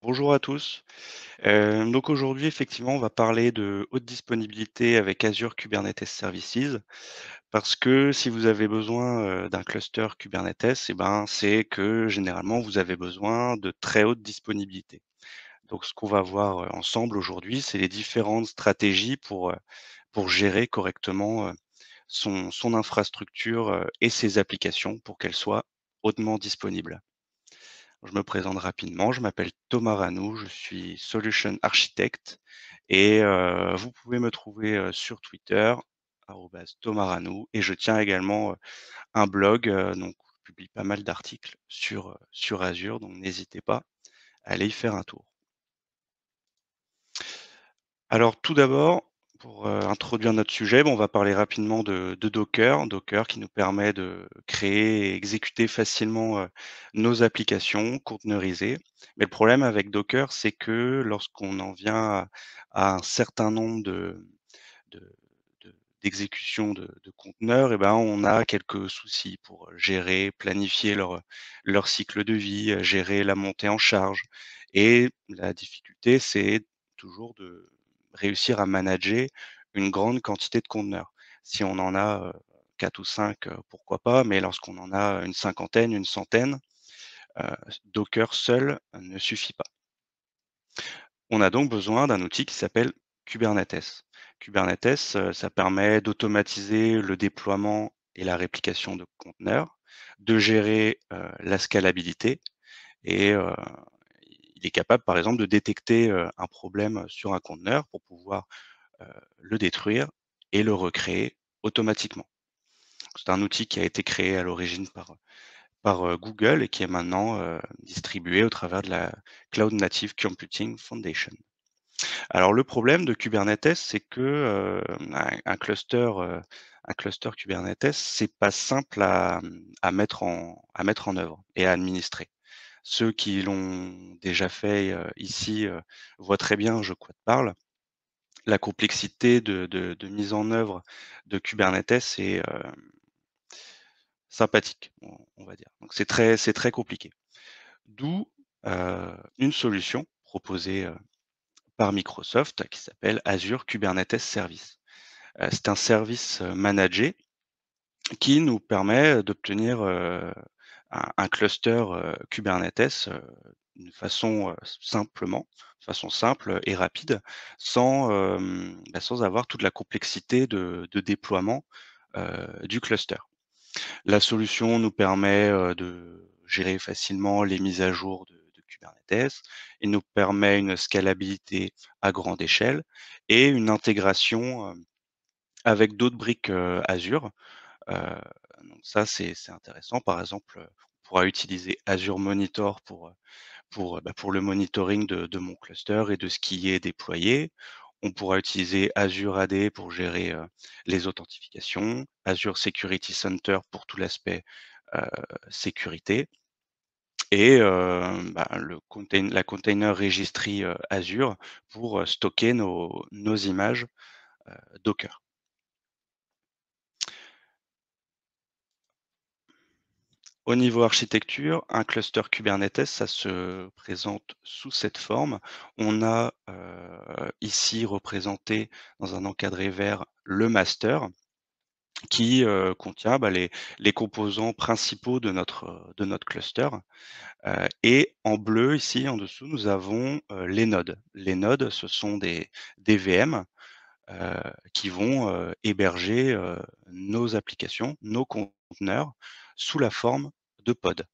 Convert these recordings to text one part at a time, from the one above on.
Bonjour à tous. Donc aujourd'hui, effectivement, on va parler de haute disponibilité avec Azure Kubernetes Services parce que si vous avez besoin, d'un cluster Kubernetes et ben, c'est que généralement vous avez besoin de très haute disponibilité. Donc ce qu'on va voir, ensemble aujourd'hui, c'est les différentes stratégies pour gérer correctement, son infrastructure, et ses applications pour qu'elles soient hautement disponibles. Je me présente rapidement, je m'appelle Thomas Ranou, je suis solution architect et vous pouvez me trouver, sur Twitter, Thomas Ranou et je tiens également, un blog, donc je publie pas mal d'articles sur Azure, donc n'hésitez pas à aller y faire un tour. Alors tout d'abord, pour, introduire notre sujet, on va parler rapidement de Docker. Docker qui nous permet de créer et exécuter facilement, nos applications conteneurisées. Mais le problème avec Docker, c'est que lorsqu'on en vient à un certain nombre de de d'exécution de conteneurs et ben, on a quelques soucis pour, gérer, planifier leur cycle de vie, gérer la montée en charge et la difficulté, c'est toujours de réussir à manager une grande quantité de conteneurs. Si on en a, 4 ou 5, pourquoi pas, mais lorsqu'on en a une cinquantaine, une centaine, Docker seul ne suffit pas. On a donc besoin d'un outil qui s'appelle Kubernetes. Kubernetes, ça permet d'automatiser le déploiement et la réplication de conteneurs, de gérer, la scalabilité et il est capable, par exemple, de détecter, un problème sur un conteneur pour pouvoir, le détruire et le recréer automatiquement. C'est un outil qui a été créé à l'origine par Google et qui est maintenant, distribué au travers de la Cloud Native Computing Foundation. Alors le problème de Kubernetes, c'est que, un cluster Kubernetes, c'est pas simple à mettre en œuvre et à administrer. Ceux qui l'ont déjà fait, ici, voient très bien je quoi te parle. La complexité de mise en œuvre de Kubernetes est, sympathique, on va dire. Donc c'est très compliqué. D'où, une solution proposée, par Microsoft qui s'appelle Azure Kubernetes Service. C'est un service, managé qui nous permet d'obtenir, un cluster, Kubernetes, d'une façon, de façon simple et rapide, sans avoir toute la complexité de déploiement, du cluster. La solution nous permet, de gérer facilement les mises à jour de Kubernetes. Il nous permet une scalabilité à grande échelle et une intégration, avec d'autres briques, Azure. Heu, donc ça, c'est intéressant. Par exemple, on pourra utiliser Azure Monitor pour le monitoring de mon cluster et de ce qui y est déployé. On pourra utiliser Azure AD pour gérer, les authentifications, Azure Security Center pour tout l'aspect, heu, sécurité et la Container Registry, Azure pour, stocker nos images, Docker. Au niveau architecture, un cluster Kubernetes, ça se présente sous cette forme. On a, ici représenté dans un encadré vert le master qui, contient, les composants principaux de notre cluster, et en bleu ici en dessous, nous avons, les nodes. Les nodes, ce sont des VM, heu, qui vont, héberger, nos applications, nos conteneurs sous la forme de pods.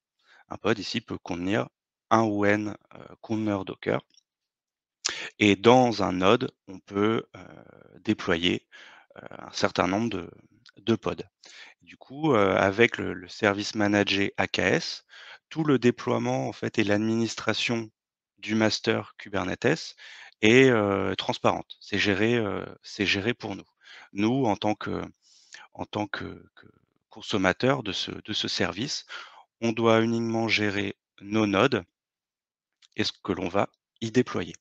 Un pod ici peut contenir un ou n, conteneurs Docker et dans un node, on peut, déployer, un certain nombre de pods. Du coup, avec le service managé AKS, tout le déploiement en fait et l'administration du master Kubernetes est, transparente. C'est géré pour nous. Nous, en tant que consommateurs de ce service, on doit uniquement gérer nos nodes et ce que l'on va y déployer.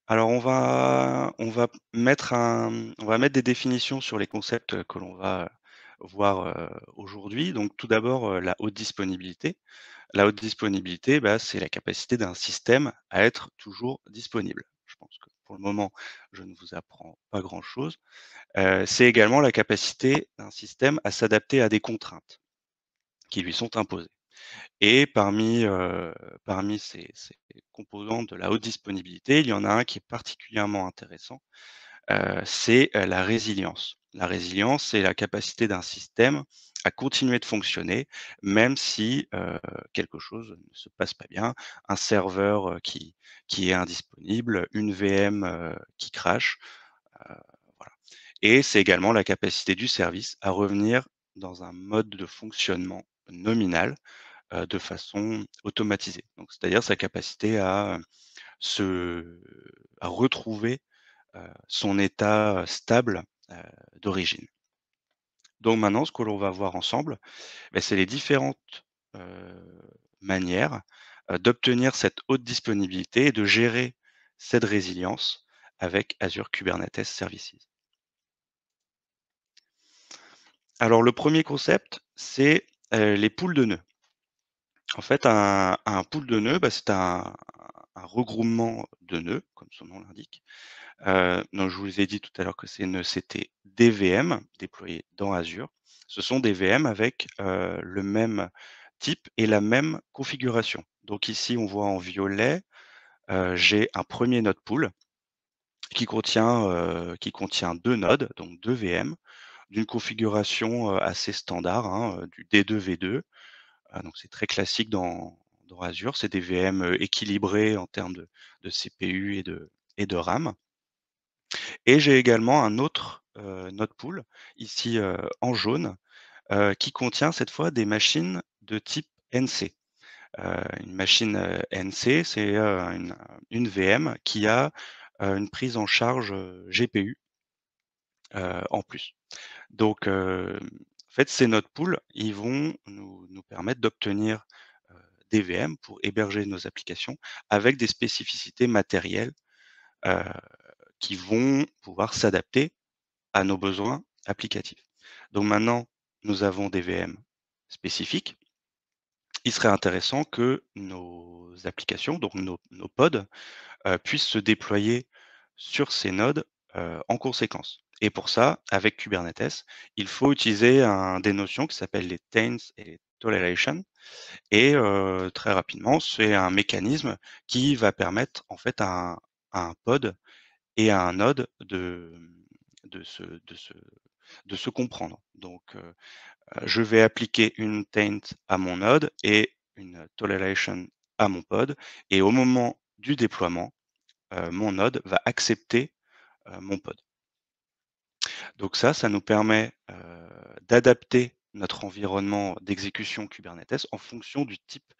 Alors on va mettre des définitions sur les concepts, que l'on va voir, aujourd'hui. Donc tout d'abord, la haute disponibilité. La haute disponibilité, bah, c'est la capacité d'un système à être toujours disponible. Je pense que pour le moment, je ne vous apprends pas grand-chose. C'est également la capacité d'un système à s'adapter à des contraintes qui lui sont imposées. Et parmi ces composantes de la haute disponibilité, il y en a un qui est particulièrement intéressant, c'est, la résilience. La résilience, c'est la capacité d'un système à continuer de fonctionner, même si, quelque chose ne se passe pas bien, un serveur, qui est indisponible, une VM, qui crache, heu, voilà. Et c'est également la capacité du service à revenir dans un mode de fonctionnement nominal, de façon automatisée. Donc c'est-à-dire sa capacité se à retrouver son état, stable, d'origine. Donc maintenant, ce que l'on va voir ensemble, c'est les différentes, manières, d'obtenir cette haute disponibilité et de gérer cette résilience avec Azure Kubernetes Services. Alors le premier concept, c'est, les poules de nœuds. En fait, un pool de nœuds, c'est un regroupement de nœuds, comme son nom l'indique. Donc je vous ai dit tout à l'heure que ces nœuds, c'était des VM déployés dans Azure. Ce sont des VM avec, le même type et la même configuration. Donc ici, on voit en violet, j'ai un premier node pool qui contient 2 nodes, donc 2 VM, d'une configuration, assez standard, hein, du D2V2. Donc c'est très classique dans Azure. C'est des VM, équilibrés en termes de CPU et de RAM. Et j'ai également un autre, node pool, ici, en jaune, qui contient cette fois des machines de type NC. Une machine, NC, c'est, une VM qui a, une prise en charge, GPU, en plus. Donc, en fait, ces node pools, ils vont nous permettre d'obtenir, des VM pour héberger nos applications avec des spécificités matérielles, heu, qui vont pouvoir s'adapter à nos besoins applicatifs. Donc maintenant, nous avons des VM spécifiques. Il serait intéressant que nos applications, donc nos pods, puissent se déployer sur ces nodes, en conséquence. Et pour ça, avec Kubernetes, il faut utiliser des notions qui s'appellent les taints et les toleration. Et très rapidement, c'est un mécanisme qui va permettre en fait à un pod et à un node de se de se de se comprendre. Donc, je vais appliquer une taint à mon node et une toleration à mon pod et au moment du déploiement, mon node va accepter, mon pod. Donc ça nous permet, d'adapter notre environnement d'exécution Kubernetes en fonction du type,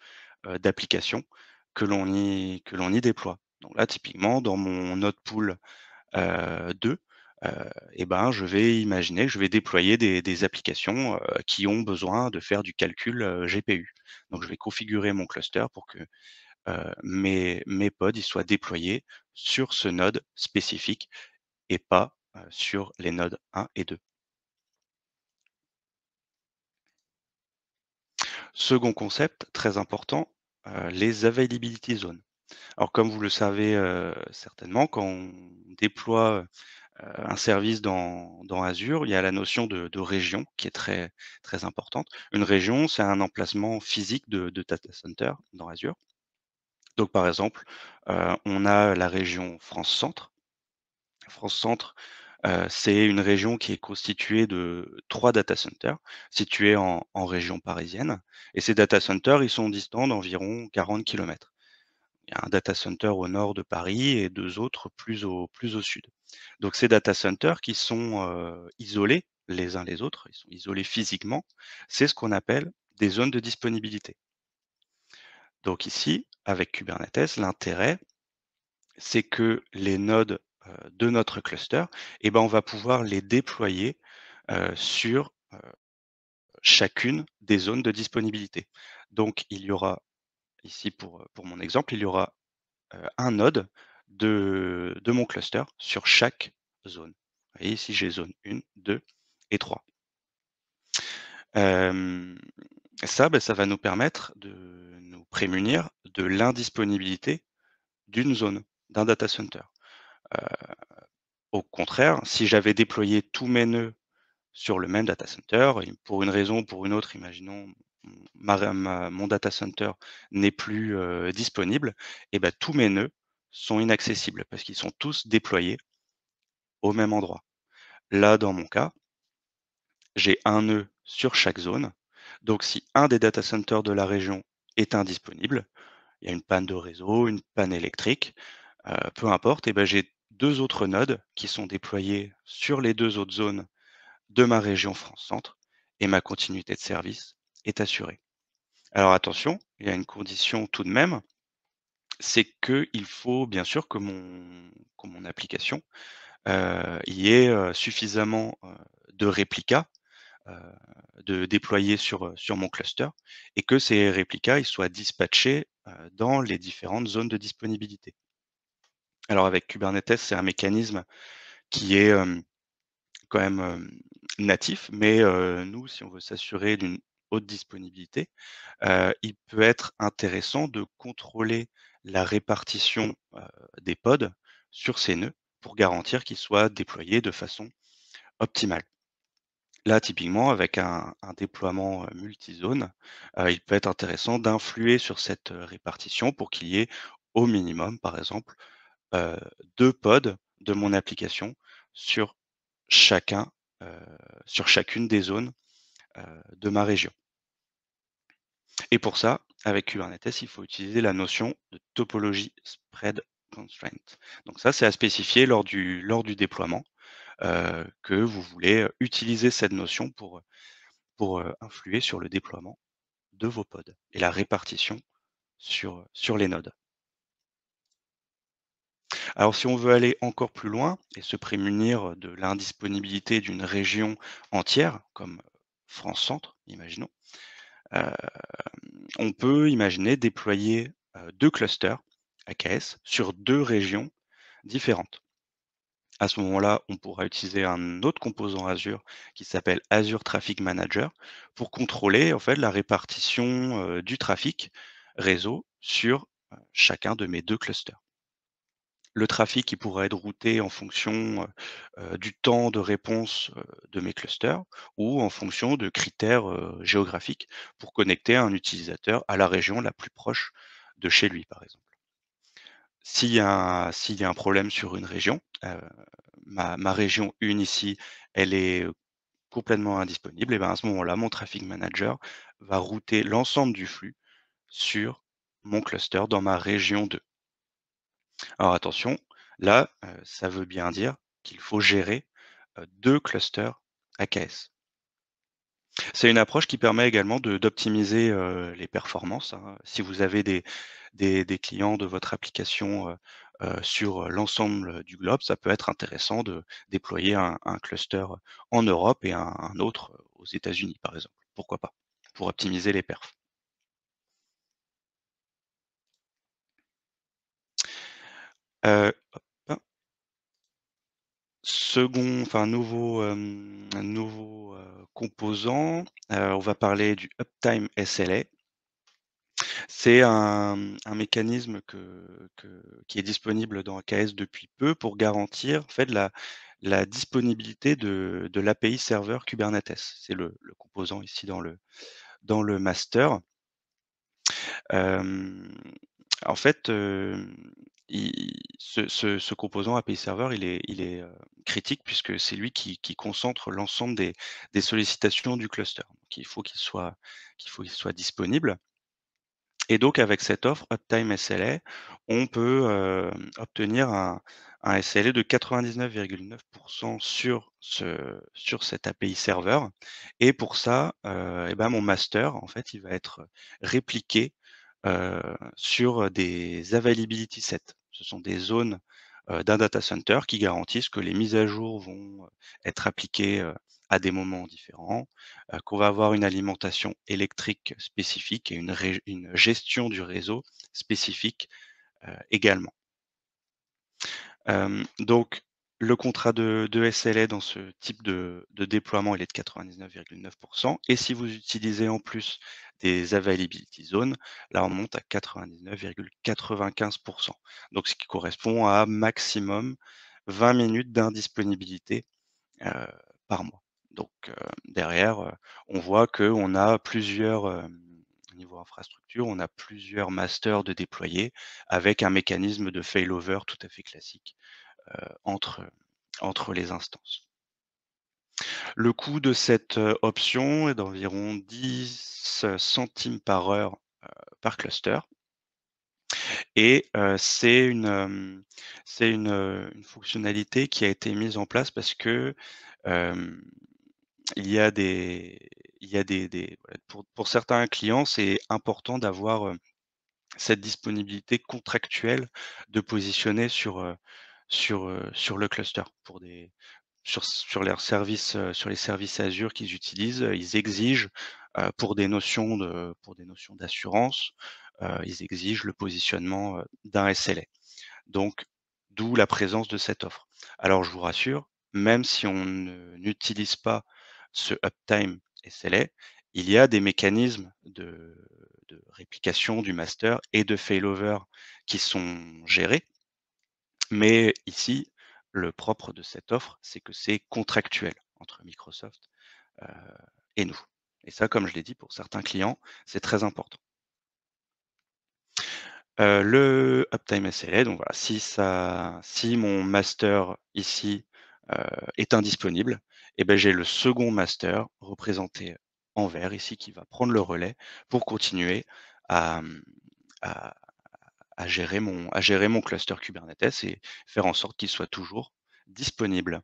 d'application que l'on y déploie. Donc là, typiquement, dans mon node pool 2, je vais imaginer que je vais déployer des applications, qui ont besoin de faire du calcul, GPU. Donc je vais configurer mon cluster pour que, mes pods, ils soient déployés sur ce node spécifique et pas, sur les nodes 1 et 2. Second concept très important, les availability zones. Alors comme vous le savez, certainement, quand on déploie, un service dans Azure, il y a la notion de région qui est très, très importante. Une région, c'est un emplacement physique de data center dans Azure. Donc par exemple, on a la région France Centre. France Centre, c'est une région qui est constituée de 3 data centers situés en région parisienne et ces data centers, ils sont distants d'environ 40 kilomètres. Il y a un data center au nord de Paris et 2 autres plus au sud. Donc ces data centers qui sont, isolés les uns les autres, ils sont isolés physiquement, c'est ce qu'on appelle des zones de disponibilité. Donc ici, avec Kubernetes, l'intérêt, c'est que les nodes, de notre cluster, on va pouvoir les déployer, sur, chacune des zones de disponibilité. Donc il y aura ici pour mon exemple, il y aura un node de mon cluster sur chaque zone. Vous voyez ici, j'ai zone 1, 2 et 3. Hem, Ça, bah, ça va nous permettre de nous prémunir de l'indisponibilité d'une zone, d'un data center. Heu, Au contraire, si j'avais déployé tous mes nœuds sur le même data center et pour une raison ou pour une autre, imaginons mon data center n'est plus, disponible et bah, tous mes nœuds sont inaccessibles parce qu'ils sont tous déployés au même endroit. Là, dans mon cas, j'ai un nœud sur chaque zone, donc si un des data centers de la région est indisponible, il y a une panne de réseau, une panne électrique, peu importe et ben j'ai 2 autres nodes qui sont déployés sur les 2 autres zones de ma région France Centre et ma continuité de service est assurée. Alors attention, il y a une condition tout de même, c'est qu'il faut bien sûr que mon application, y ait, suffisamment, de réplicas, heu, de déployés sur mon cluster et que ces réplicas, ils soient dispatchés, dans les différentes zones de disponibilité. Alors avec Kubernetes, c'est un mécanisme qui est, quand même, natif, mais nous, si on veut s'assurer d'une haute disponibilité, il peut être intéressant de contrôler la répartition, des pods sur ces nœuds pour garantir qu'ils soient déployés de façon optimale. Là, typiquement, avec un déploiement, multizone, il peut être intéressant d'influer sur cette, répartition pour qu'il y ait au minimum, par exemple, heu, 2 pods de mon application sur chacun, heu, sur chacune des zones, de ma région. Et pour ça, avec Kubernetes, il faut utiliser la notion de topologie spread constraint. Donc ça, c'est à spécifier lors du déploiement, que vous voulez, utiliser cette notion pour influer sur le déploiement de vos pods et la répartition sur les nodes. Alors si on veut aller encore plus loin et se prémunir de l'indisponibilité d'une région entière, comme France Centre, imaginons, heu, on peut imaginer déployer, 2 clusters AKS sur 2 régions différentes. À ce moment-là, on pourra utiliser un autre composant Azure qui s'appelle Azure Traffic Manager pour contrôler en fait la répartition, du trafic réseau sur, chacun de mes 2 clusters. Le trafic, il pourra être routé en fonction, du temps de réponse, de mes clusters ou en fonction de critères, géographiques pour connecter un utilisateur à la région la plus proche de chez lui, par exemple. S'il y a un problème sur une région, ma région 1 ici, elle est, complètement indisponible et ben, à ce moment-là, mon traffic manager va router l'ensemble du flux sur mon cluster dans ma région 2. Alors attention, là, ça veut bien dire qu'il faut gérer, 2 clusters AKS. C'est une approche qui permet également d'optimiser, les performances, hein. Si vous avez des clients de votre application, sur, l'ensemble du globe, ça peut être intéressant de déployer un cluster en Europe et un autre aux États-Unis, par exemple. Pourquoi pas? Pour optimiser les perfs. Hop. Nouveau, composant, on va parler du Uptime SLA. C'est un mécanisme qui est disponible dans AKS depuis peu pour garantir en fait la disponibilité de l'API serveur Kubernetes. C'est le composant ici dans le master. Hem, En fait, il ce composant API serveur, il est, critique puisque c'est lui qui concentre l'ensemble des sollicitations du cluster. Donc il faut qu'il soit disponible. Et donc avec cette offre Uptime SLA, on peut, obtenir un SLA de 99,9 sur cet API serveur et pour ça, et ben, mon master, en fait, il va être répliqué, sur des availability sets. Ce sont des zones, d'un data center qui garantissent que les mises à jour vont, être appliquées, à des moments différents, qu'on va avoir une alimentation électrique spécifique et une gestion du réseau spécifique, également. Donc Le contrat de SLA dans ce type de déploiement, il est de 99,9 et si vous utilisez en plus des availability zones, là, on monte à 99,95. Donc ce qui correspond à maximum 20 minutes d'indisponibilité, heu, par mois. Donc derrière, on voit qu'on a plusieurs, niveau infrastructure, on a plusieurs masters de déployer avec un mécanisme de failover tout à fait classique, entre les instances. Le coût de cette, option est d'environ 10 centimes par heure, par cluster et c'est une fonctionnalité qui a été mise en place parce que, hem, il y a des voilà, pour certains clients, c'est important d'avoir, cette disponibilité contractuelle de positionner sur le cluster pour des sur les services Azure qu'ils utilisent, ils exigent, pour des notions d'assurance, ils exigent le positionnement, d'un SLA. Donc d'où la présence de cette offre. Alors je vous rassure, même si on n'utilise pas ce uptime SLA, il y a des mécanismes de réplication du master et de failover qui sont gérés. Mais ici, le propre de cette offre, c'est que c'est contractuel entre Microsoft, heu et nous. Et ça, comme je l'ai dit, pour certains clients, c'est très important. Le Uptime SLA, donc voilà, si mon master ici, heu, est indisponible et ben j'ai le second master représenté en vert ici qui va prendre le relais pour continuer à, à à gérer mon cluster Kubernetes et faire en sorte qu'il soit toujours disponible.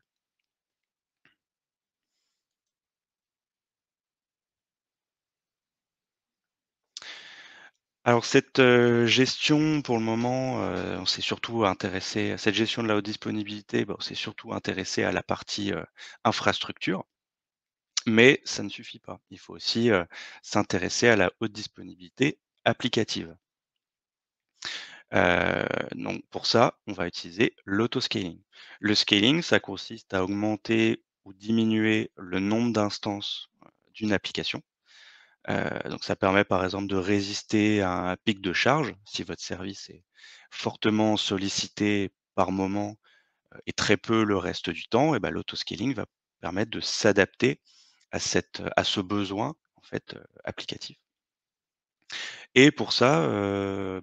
Alors cette, gestion pour le moment, on s'est surtout intéressé à cette gestion de la haute disponibilité, bah, on s'est surtout intéressé à la partie, infrastructure, mais ça ne suffit pas. Il faut aussi, s'intéresser à la haute disponibilité applicative. Heu, donc pour ça, on va utiliser l'autoscaling. Le scaling, ça consiste à augmenter ou diminuer le nombre d'instances, d'une application. Donc ça permet par exemple de résister à un pic de charge. Si votre service est fortement sollicité par moment, et très peu le reste du temps, et ben l'autoscaling va permettre de s'adapter à ce besoin en fait, applicatif. Et pour ça,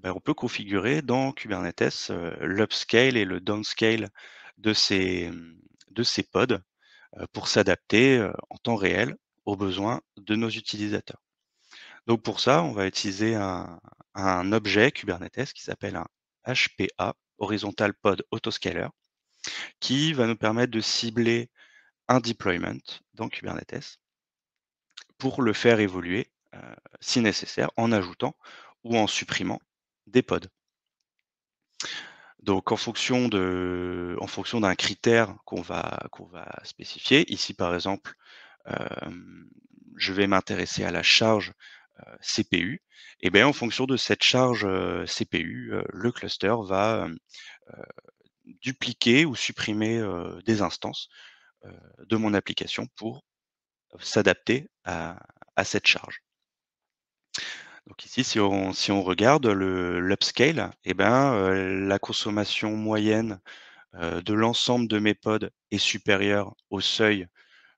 on peut configurer dans Kubernetes, l'upscale et le downscale de ces pods, pour s'adapter, en temps réel aux besoins de nos utilisateurs. Donc pour ça, on va utiliser un objet Kubernetes qui s'appelle un HPA, Horizontal Pod Autoscaler, qui va nous permettre de cibler un deployment dans Kubernetes pour le faire évoluer, si nécessaire, en ajoutant ou en supprimant des pods. Donc en fonction d'un critère qu'on va spécifier, ici par exemple, hem, je vais m'intéresser à la charge, CPU et bien en fonction de cette charge, CPU, le cluster va, dupliquer ou supprimer, des instances, de mon application pour s'adapter à cette charge. Donc ici, si on regarde l'upscale et ben, la consommation moyenne, de l'ensemble de mes pods est supérieure au seuil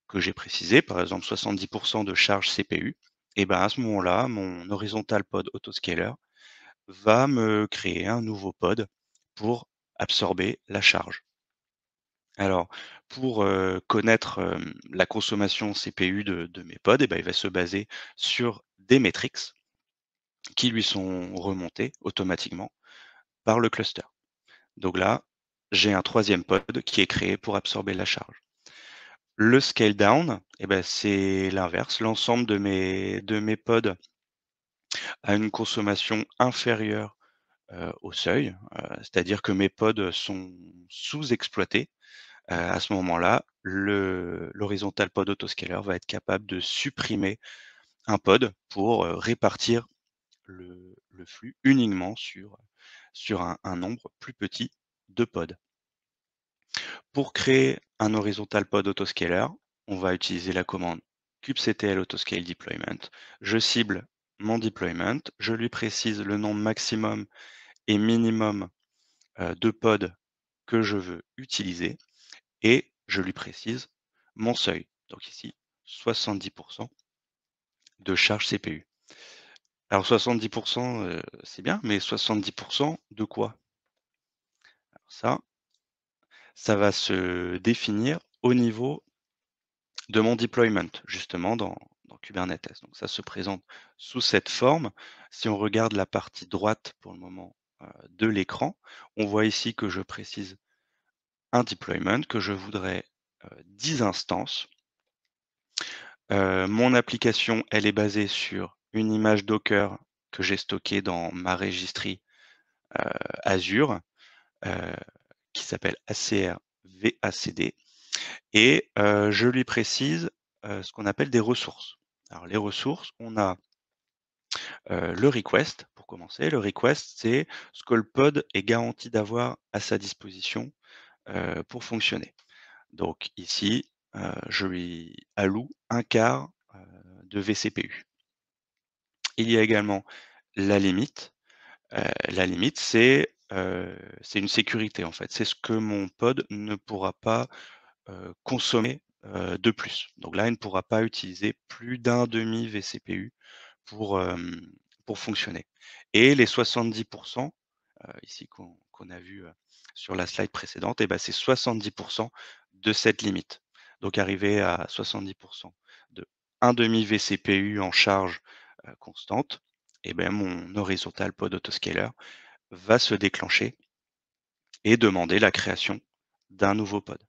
que j'ai précisé, par exemple 70 de charge CPU et ben, à ce moment-là, mon horizontal pod autoscaler va me créer un nouveau pod pour absorber la charge. Alors, pour, connaître, la consommation CPU de mes pods et ben, il va se baser sur des métriques qui lui sont remontées automatiquement par le cluster. Donc là, j'ai un troisième pod qui est créé pour absorber la charge. Le scale down et ben, c'est l'inverse. L'ensemble de mes pods a une consommation inférieure, au seuil, c'est-à-dire que mes pods sont sous-exploités. À ce moment-là, l'horizontal pod autoscaler va être capable de supprimer un pod pour, répartir le flux uniquement sur un nombre plus petit de pods. Pour créer un horizontal pod autoscaler, on va utiliser la commande kubectl autoscale deployment. Je cible mon deployment, je lui précise le nombre maximum et minimum de pods que je veux utiliser et je lui précise mon seuil. Donc ici, 70% de charge CPU. Alors 70%, c'est bien, mais 70% de quoi? Alors ça va se définir au niveau de mon deployment, justement dans Kubernetes. Donc ça se présente sous cette forme. Si on regarde la partie droite pour le moment, de l'écran, on voit ici que je précise un deployment, que je voudrais, 10 instances. Mon application, elle est basée sur une image Docker que j'ai stockée dans ma registry, Azure, heu, qui s'appelle ACR VACD et je lui précise, ce qu'on appelle des ressources. Alors les ressources, on a, le request pour commencer. Le request, c'est ce que le pod est garanti d'avoir à sa disposition, pour fonctionner. Donc ici, je lui alloue 1/4, de vCPU. Il y a également la limite. La limite, c'est une sécurité en fait. C'est ce que mon pod ne pourra pas, consommer, de plus. Donc là, il ne pourra pas utiliser plus d'1/2 vCPU pour, pour fonctionner et les 70 ici qu'on a vu, sur la slide précédente et bah, c'est 70 de cette limite. Donc arrivé à 70 de 1/2 vCPU en charge, constante et ben, mon horizontal pod autoscaler va se déclencher et demander la création d'un nouveau pod.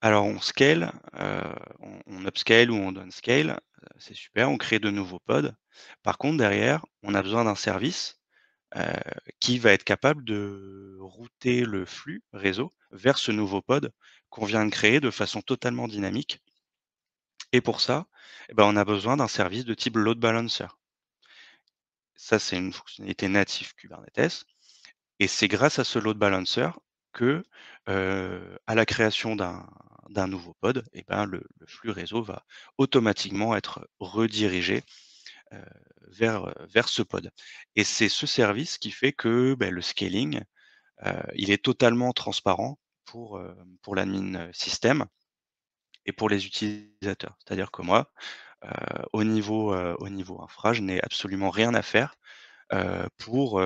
Alors on scale, on upscale ou on downscale, c'est super, on crée de nouveaux pods. Par contre derrière, on a besoin d'un service, heu, qui va être capable de router le flux réseau vers ce nouveau pod qu'on vient de créer de façon totalement dynamique et pour ça, eh ben, on a besoin d'un service de type load balancer. Ça, c'est une fonctionnalité native Kubernetes et c'est grâce à ce load balancer que, à la création d'un nouveau pod et ben, le flux réseau va automatiquement être redirigé, heu, vers ce pod et c'est ce service qui fait que, beh, le scaling, il est totalement transparent pour l'admin, système et pour les utilisateurs. C'est-à-dire que moi, au niveau infra, je n'ai absolument rien à faire, pour,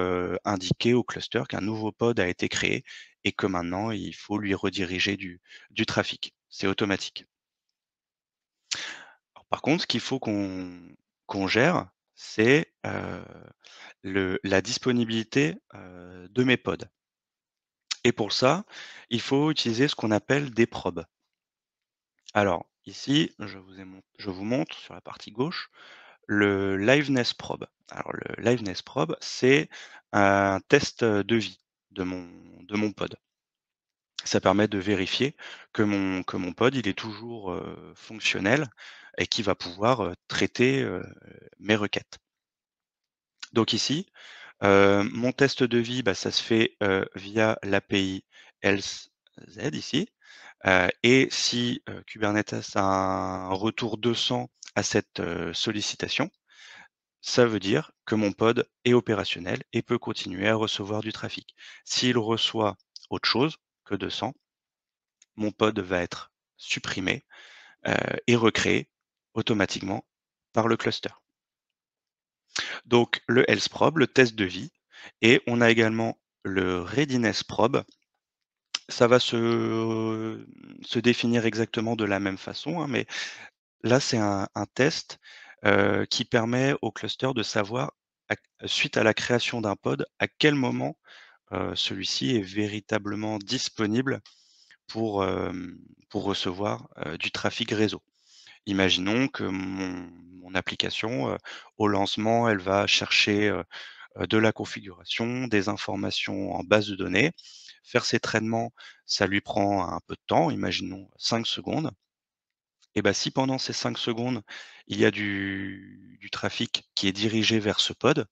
indiquer au cluster qu'un nouveau pod a été créé et que maintenant il faut lui rediriger du trafic. C'est automatique. Alors par contre, ce qu'il faut qu'on gère, c'est, le la disponibilité, de mes pods et pour ça, il faut utiliser ce qu'on appelle des probes. Alors ici, je vous montre sur la partie gauche le liveness probe. Alors le liveness probe, c'est un test, de vie de mon pod. Ça permet de vérifier que mon pod, il est toujours, fonctionnel et qu'il va pouvoir, traiter, mes requêtes. Donc ici, mon test de vie, bah, ça se fait, via l'API else z ici, et si, Kubernetes a un retour 200 à cette, sollicitation, ça veut dire que mon pod est opérationnel et peut continuer à recevoir du trafic. S'il reçoit autre chose que 200, mon pod va être supprimé, heu, et recréé automatiquement par le cluster. Donc le health probe, le test de vie et on a également le readiness probe. Ça va se définir exactement de la même façon, hein, mais là, c'est un test, qui permet au cluster de savoir suite à la création d'un pod, à quel moment, celui-ci est véritablement disponible pour recevoir, du trafic réseau. Imaginons que mon application, au lancement, elle va chercher, de la configuration, des informations en base de données. Faire ses traitements, ça lui prend un peu de temps, imaginons 5 secondes. Et bah, si pendant ces 5 secondes, il y a du trafic qui est dirigé vers ce pod,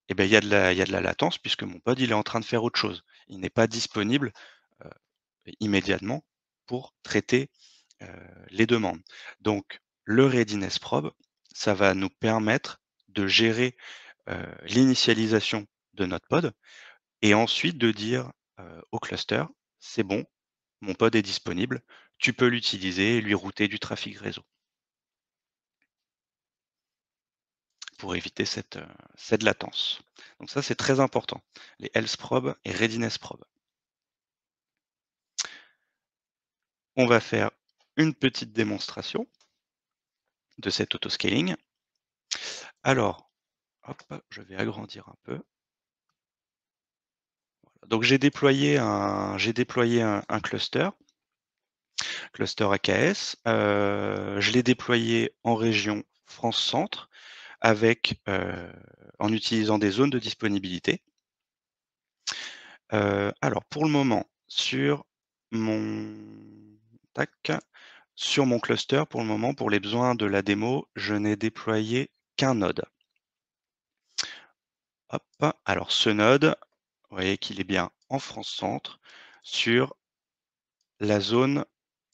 et ben il y a de la latence puisque mon pod, il est en train de faire autre chose. il n'est pas disponible, heu, immédiatement pour traiter, heu, les demandes. Donc le readiness probe, ça va nous permettre de gérer, l'initialisation de notre pod et ensuite de dire, au cluster: «C'est bon, mon pod est disponible, tu peux l'utiliser et lui router du trafic réseau», pour éviter cette latence. Donc ça, c'est très important, les health probes et readiness probes. On va faire une petite démonstration de cet autoscaling. Alors, hop, je vais agrandir un peu. Donc j'ai déployé un cluster AKS. Je l'ai déployé en région France-Centre avec, en utilisant des zones de disponibilité. Alors pour le moment, mon tac, sur mon cluster, pour le moment, pour les besoins de la démo, je n'ai déployé qu'un node. Hop, alors ce node, vous voyez qu'il est bien en France-Centre sur la zone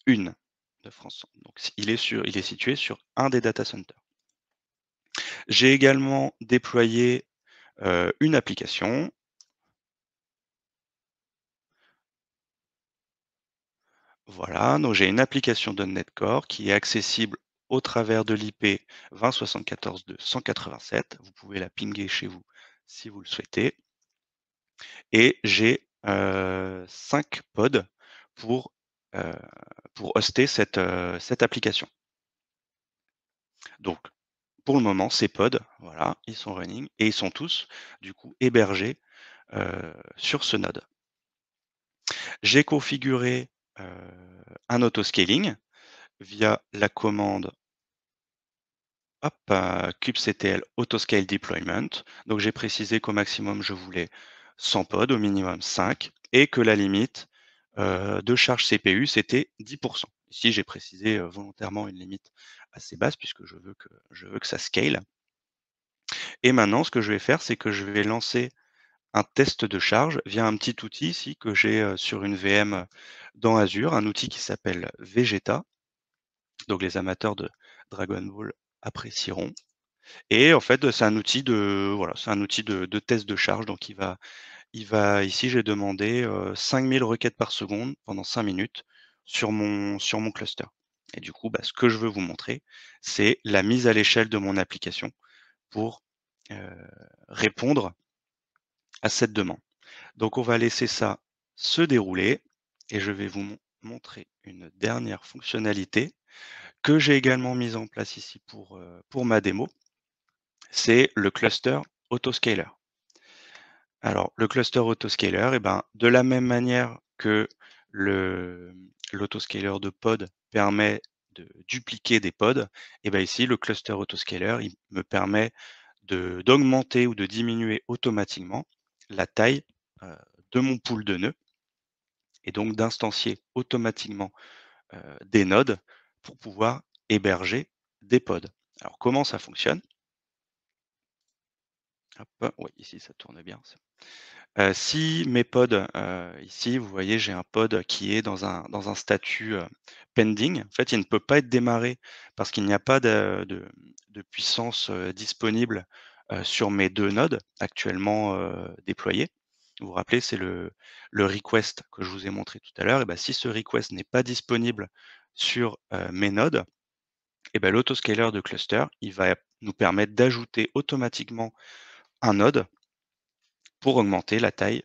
1 de France-Centre. Donc il est situé sur un des data centers. J'ai également déployé, une application. Voilà, donc j'ai une application .NET Core qui est accessible au travers de l'IP 20.74.2.187. Vous pouvez la pinguer chez vous si vous le souhaitez et j'ai, 5 pods pour, heu, pour hoster cette application. Donc pour le moment, ces pods, voilà, ils sont running et ils sont tous du coup hébergés, sur ce node. J'ai configuré, un autoscaling via la commande, hop, kubectl autoscale deployment. Donc j'ai précisé qu'au maximum je voulais 100 pods, au minimum 5 et que la limite, de charge CPU c'était 10. Ici j'ai précisé, volontairement une limite assez basse puisque je veux que ça scale et maintenant ce que je vais faire, c'est que je vais lancer un test de charge via un petit outil ici que j'ai, sur une VM, dans Azure, un outil qui s'appelle Vegeta. Donc les amateurs de Dragon Ball apprécieront et en fait, c'est un outil de test de charge donc il va ici j'ai demandé, 5000 requêtes par seconde pendant 5 minutes sur mon cluster et du coup, ce que je veux vous montrer, c'est la mise à l'échelle de mon application pour, heu, répondre à cette demande. Donc on va laisser ça se dérouler et je vais vous montrer une dernière fonctionnalité que j'ai également mise en place ici pour ma démo, c'est le cluster autoscaler. Alors le cluster autoscaler et ben, de la même manière que le l'autoscaler de pod permet de dupliquer des pods et ben, ici le cluster autoscaler, il me permet d'augmenter ou de diminuer automatiquement la taille, heu, de mon pool de nœuds et donc d'instancier automatiquement, des nodes pour pouvoir héberger des pods. Alors comment ça fonctionne? Hop, oui, ici ça tourne bien. Si mes pods, ici vous voyez j'ai un pod qui est dans un statut, pending. En fait, il ne peut pas être démarré parce qu'il n'y a pas de puissance, disponible, sur mes 2 nodes actuellement, déployés. Vous vous rappelez, c'est le request que je vous ai montré tout à l'heure et bah, si ce request n'est pas disponible sur, mes nodes et bah, l'autoscaler de cluster, il va nous permettre d'ajouter automatiquement un node pour augmenter la taille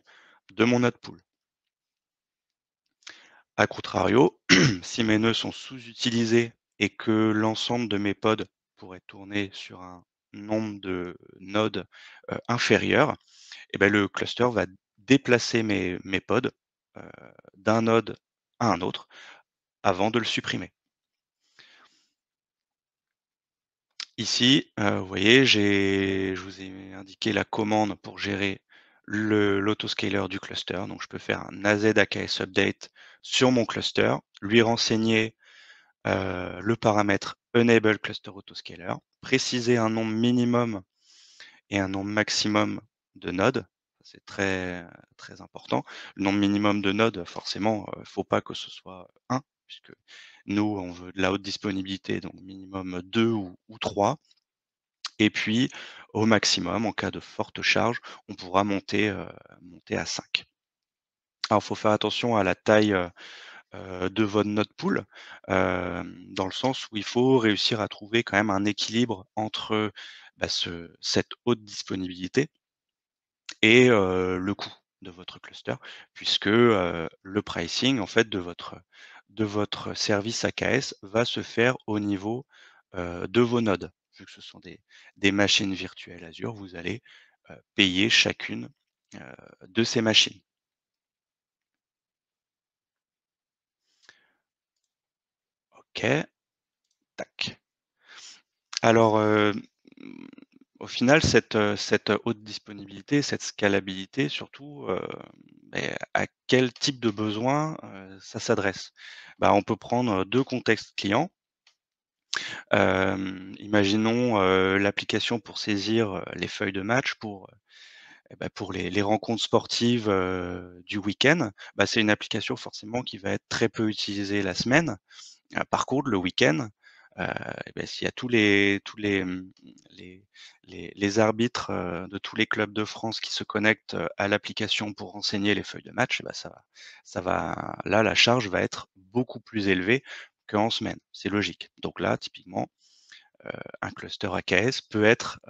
de mon node pool. A contrario, si mes nœuds sont sous-utilisés et que l'ensemble de mes pods pourraient tourner sur un nombre de nodes, inférieur, et ben le cluster va déplacer mes pods, heu, d'un node à un autre avant de le supprimer. Ici, vous voyez, je vous ai indiqué la commande pour gérer l'autoscaler du cluster. Donc je peux faire un AZ AKS update sur mon cluster, lui renseigner, le paramètre enable cluster autoscaler, préciser un nombre minimum et un nombre maximum de nodes. c'est très important. Le nombre minimum de nodes, forcément, faut pas que ce soit un, puisque nous, on veut de la haute disponibilité, donc minimum 2 ou 3. Et puis, au maximum, en cas de forte charge, on pourra monter à 5. Alors, il faut faire attention à la taille, de votre node pool, dans le sens où il faut réussir à trouver quand même un équilibre entre, bah, cette haute disponibilité et le coût de votre cluster, puisque, le pricing en fait de votre service AKS va se faire au niveau, de vos nodes. Vu que ce sont des machines virtuelles Azure, vous allez, payer chacune, heu, de ces machines. OK, tac. Alors, au final, cette haute disponibilité, cette scalabilité surtout, beh, à quel type de besoin, ça s'adresse? Bah, on peut prendre 2 contextes clients. Imaginons, l'application pour saisir, les feuilles de match pour les rencontres sportives, du week-end. Bah, c'est une application forcément qui va être très peu utilisée la semaine. Par contre, le week-end, et beh, s'il y a tous les arbitres, de tous les clubs de France qui se connectent, à l'application pour renseigner les feuilles de match, et bah, ça va là, la charge va être beaucoup plus élevée qu'en semaine. C'est logique. Donc là, typiquement, un cluster AKS peut être,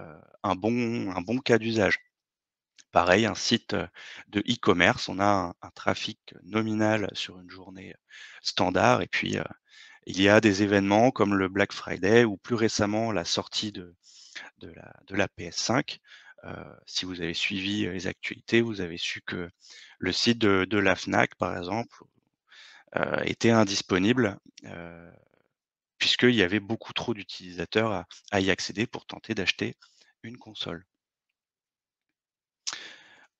un bon cas d'usage. Pareil, un site, de e-commerce, on a un trafic nominal sur une journée standard, et puis, il y a des événements comme le Black Friday ou plus récemment la sortie de la PS5. Si vous avez suivi, les actualités, vous avez su que le site de la Fnac, par exemple, était indisponible, puisqu'il y avait beaucoup trop d'utilisateurs à y accéder pour tenter d'acheter une console.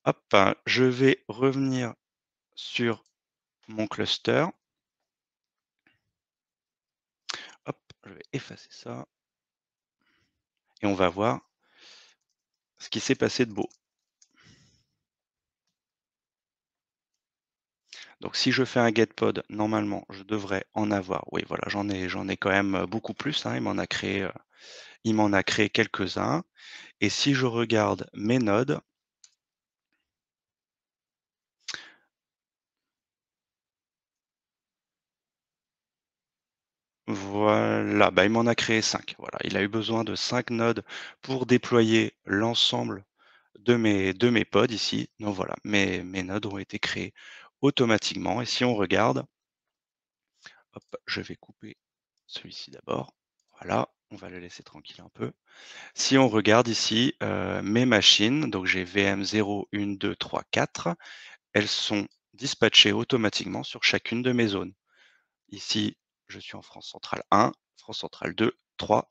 Hop, je vais revenir sur mon cluster. Hop, je vais effacer ça et on va voir ce qui s'est passé de beau. Donc si je fais un get pod, normalement, je devrais en avoir, oui, voilà, j'en ai quand même, beaucoup plus, hein. Il m'en a créé quelques-uns, et si je regarde mes nodes, voilà, bah, il m'en a créé 5. Voilà, il a eu besoin de 5 nodes pour déployer l'ensemble de mes pods ici. Donc voilà, mes nodes ont été créés automatiquement, et si on regarde, hop, je vais couper celui-ci d'abord. Voilà, on va le laisser tranquille un peu. Si on regarde ici, mes machines, donc j'ai VM 0, 1, 2, 3, 4, elles sont dispatchées automatiquement sur chacune de mes zones. Ici, je suis en France centrale 1, France centrale 2, 3,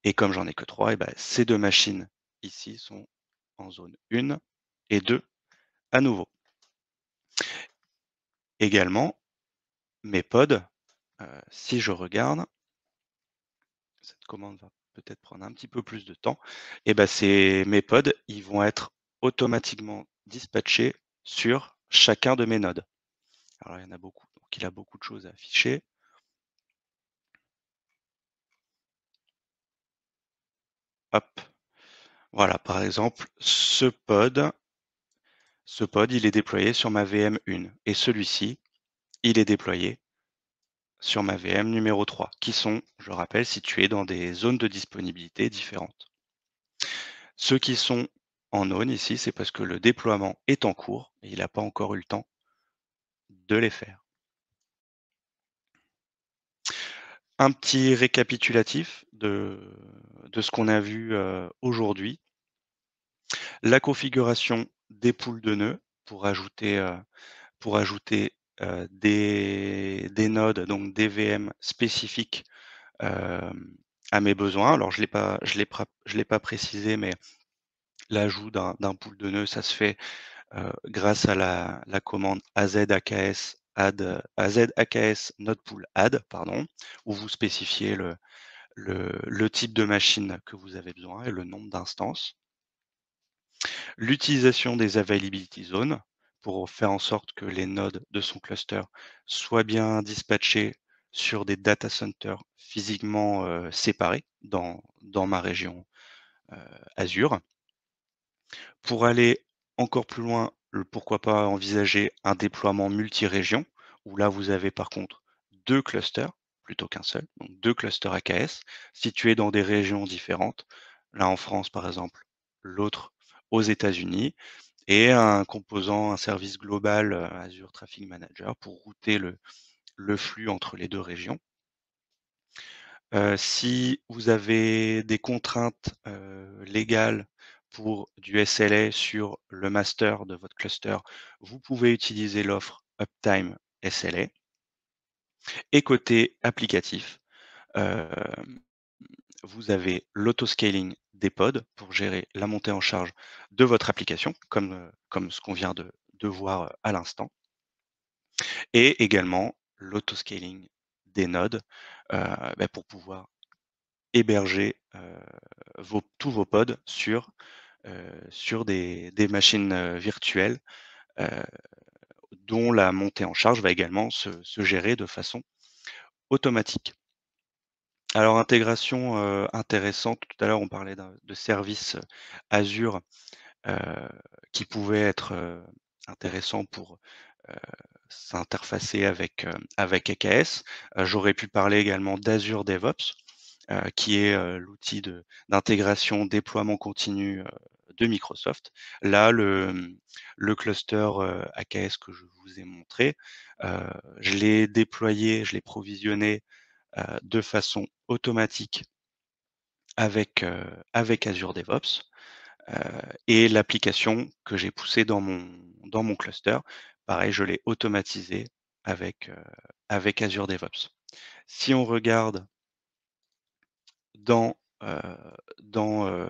et comme j'en ai que 3, et bah, ces 2 machines ici sont en zone 1 et 2 à nouveau. Également, mes pods, si je regarde, cette commande va peut-être prendre un petit peu plus de temps, et bah, ces mes pods, ils vont être automatiquement dispatchés sur chacun de mes nodes. Alors il y en a beaucoup, donc il a beaucoup de choses à afficher. Hop, voilà, par exemple, ce pod, il est déployé sur ma VM 1, et celui-ci, il est déployé sur ma VM numéro 3, qui sont, je rappelle, situés dans des zones de disponibilité différentes. Ceux qui sont en aune ici, c'est parce que le déploiement est en cours et il n'a pas encore eu le temps de les faire. Un petit récapitulatif de ce qu'on a vu, aujourd'hui. La configuration des poules de nœuds pour ajouter, des nodes, donc des VM spécifiques, hem, à mes besoins. Alors je l'ai pas précisé, mais l'ajout d'un pool de nœuds, ça se fait, grâce à la commande AZ AKS node pool add, pardon, où vous spécifiez le type de machine que vous avez besoin et le nombre d'instances. L'utilisation des availability zones pour faire en sorte que les nodes de son cluster soient bien dispatchés sur des data centers physiquement, séparés dans ma région, heu, Azure. Pour aller encore plus loin, pourquoi pas envisager un déploiement multi-région, où là vous avez par contre 2 clusters plutôt qu'un seul, donc 2 clusters AKS situés dans des régions différentes. L'un en France par exemple, l'autre aux États-Unis et un composant, un service global, Azure Traffic Manager pour router le flux entre les 2 régions. Si vous avez des contraintes, légales pour du SLA sur le master de votre cluster, vous pouvez utiliser l'offre Uptime SLA et côté applicatif, hem, vous avez l'autoscaling des pods pour gérer la montée en charge de votre application comme ce qu'on vient de voir, à l'instant et également l'autoscaling des nodes, pour pouvoir héberger, tous vos pods sur des machines, virtuelles, heu, dont la montée en charge va également se gérer de façon automatique. Alors intégration, intéressante, tout à l'heure on parlait de services, Azure, heu, qui pouvaient être, intéressants pour, heu, s'interfacer avec AKS. J'aurais pu parler également d'Azure DevOps, qui est, l'outil d'intégration, déploiement continu, de Microsoft. Là, le cluster, AKS que je vous ai montré, heu, je l'ai déployé, je l'ai provisionné, de façon automatique avec Azure DevOps, heu et l'application que j'ai poussée dans mon cluster, pareil, je l'ai automatisée avec Azure DevOps. Si on regarde dans, heu, dans, heu,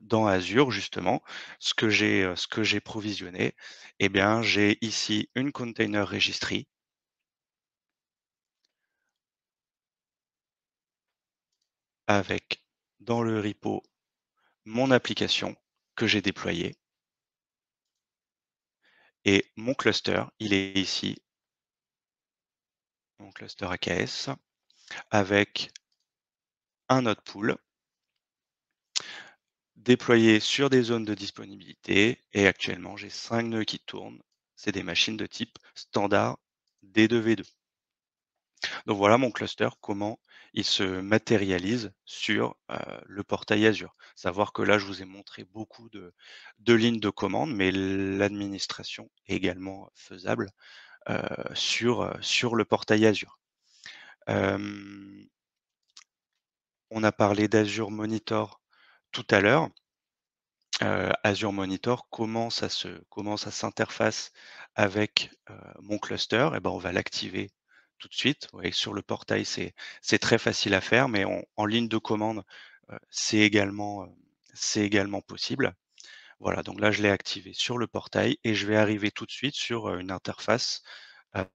dans Azure justement, ce que j'ai provisionné, eh bien, j'ai ici une container registry avec dans le repo mon application que j'ai déployée et mon cluster, il est ici, mon cluster AKS avec un node pool déployé sur des zones de disponibilité et actuellement j'ai 5 nœuds qui tournent. C'est des machines de type standard D2V2. Donc voilà mon cluster, comment il se matérialise sur, le portail Azure. Savoir que là, je vous ai montré beaucoup de lignes de commande, mais l'administration est également faisable, heu, sur le portail Azure. Hem, on a parlé d'Azure Monitor tout à l'heure. Azure Monitor, comment ça s'interface avec, mon cluster? Et ben, on va l'activer tout de suite. Vous voyez sur le portail, c'est très facile à faire, mais en ligne de commande, c'est également possible. Voilà, donc là, je l'ai activé sur le portail et je vais arriver tout de suite sur, une interface, heu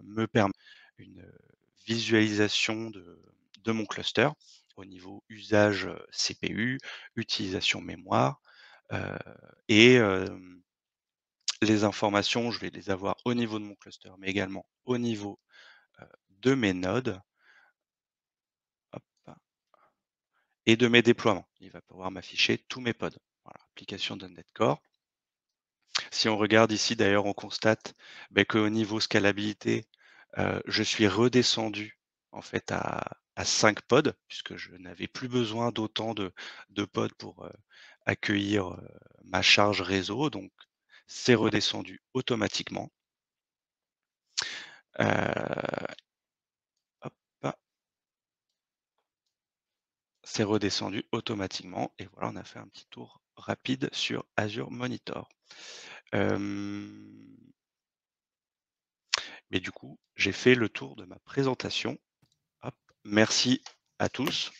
me permet une, visualisation de mon cluster au niveau usage, CPU, utilisation mémoire, heu et les informations, je vais les avoir au niveau de mon cluster, mais également au niveau, de mes nodes, hop, et de mes déploiements. Il va pouvoir m'afficher tous mes pods. Voilà, application .NET Core. Si on regarde ici d'ailleurs, on constate, qu'au niveau scalabilité, je suis redescendu en fait à 5 pods puisque je n'avais plus besoin d'autant de pods pour, accueillir, ma charge réseau, donc c'est redescendu automatiquement. Hop, c'est redescendu automatiquement et voilà, on a fait un petit tour rapide sur Azure Monitor. Hem, mais du coup, j'ai fait le tour de ma présentation. Hop, merci à tous.